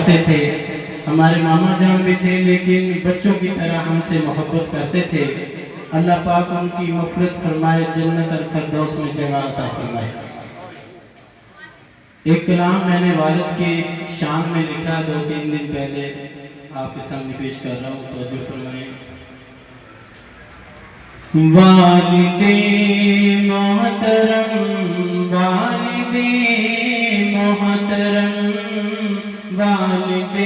کرتے تھے. ہمارے ماما جان بھی تھے لیکن بچوں کی طرح ہم سے محبت کرتے تھے. اللہ پاک ان کی مغفرت فرمائے، جنت الفردوس میں جگہ عطا فرمائے. ایک کلام میں نے والد کے شان میں لکھا 2-3 دن پہلے، آپ کے سامنے پیش کر رہا ہوں، توجہ فرمائیں. والد محترم، والد محترم، والد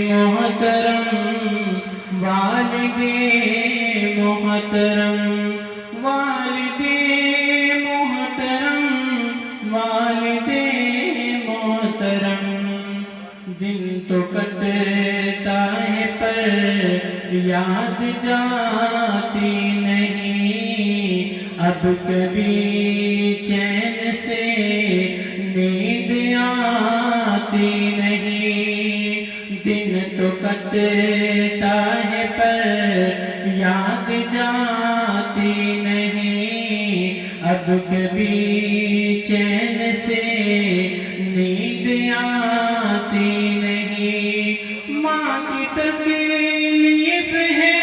محترم، والد محترم، والد محترم، والد محترم. دن تو کٹتا ہے پر یاد جاتی نہیں، اب کبھی چین سے نیند آتی نہیں. دن تو کٹتا ہے پر یاد جاتی نہیں، اب کبھی چین سے نیند آتی نہیں. ماں کی تکلیف ہے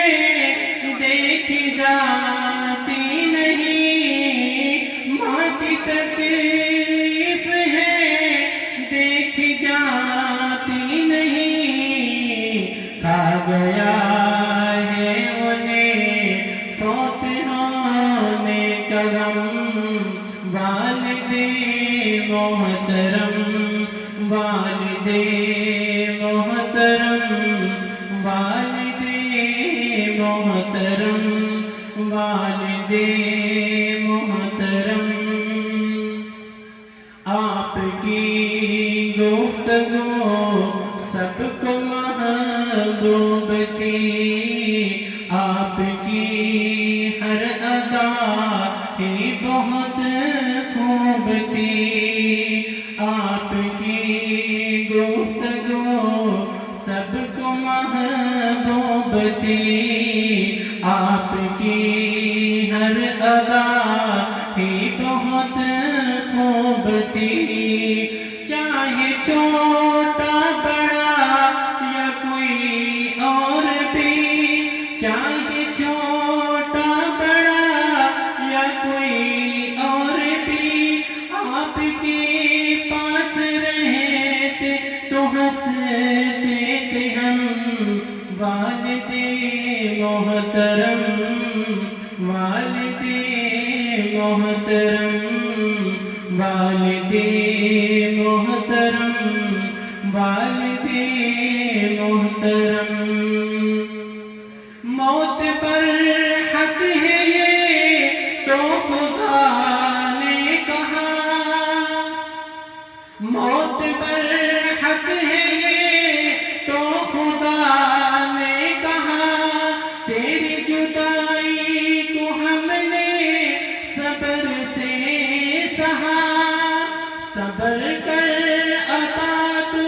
دیکھی جاتی نہیں، ماں کی تکلیف ہے دیکھی جاتی نہیں. کھا گیا ہے انہیں فوت ہونے کا غم، والد محترم، والد محترم، والد محترم، والد محترم. آپ کی گفتگو سب کو محبوب تھی، آپ کی ہر ادا ہی بہت خوب تھی. آپ کی گفتگو سب کو محبوب تھی، آپ کی ہر ادا ہی بہت خوب تھی. چاہے چھوٹا بڑا یا کوئی اور بھی، چاہے چھوٹا بڑا یا کوئی اور بھی، آپ کے پاس رہتے تو ہنستے تھے ہم. والد محترم، والد محترم، والد محترم، والد محترم. موت پر حق ہے یہ تو خدا نے کہا، موت پر حق ہے یہ تو خدا نے کہا. تیری جدائی کو ہم نے صبر سے سہا، صبر کر عطا تو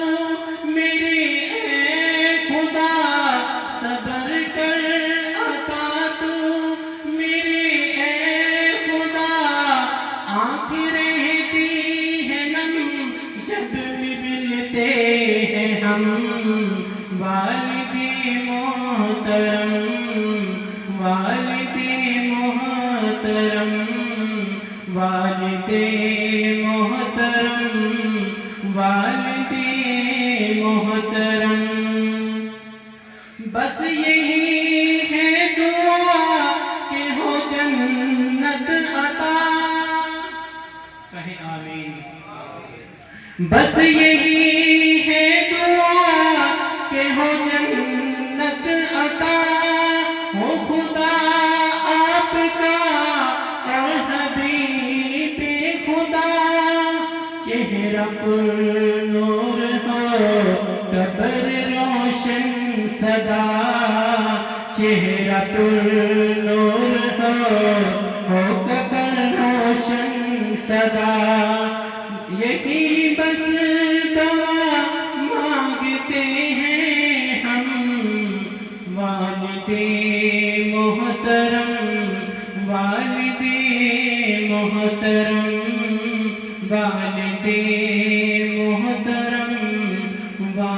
میرے اے خدا، صبر کر عطا تو میرے اے خدا. آنکھ رہتی ہے نم جب بھی ملتے ہیں ہم، والد محترم، والد محترم، والد محترم، والد محترم. بس یہی ہے دعا کہ ہو جنت عطا، کہیں آمین. بس یہی ہے دعا کہ ہو جنت عطا. ہو خدا آپ کا اور حبیب خدا، چہرہ پر نور ہو قبر روشن سدا، چہرہ پر نور ہو قبر روشن سدا. یہی بس دعا مانگتے ہیں ہم، والد محترم، والد محترم، والد محترم، والد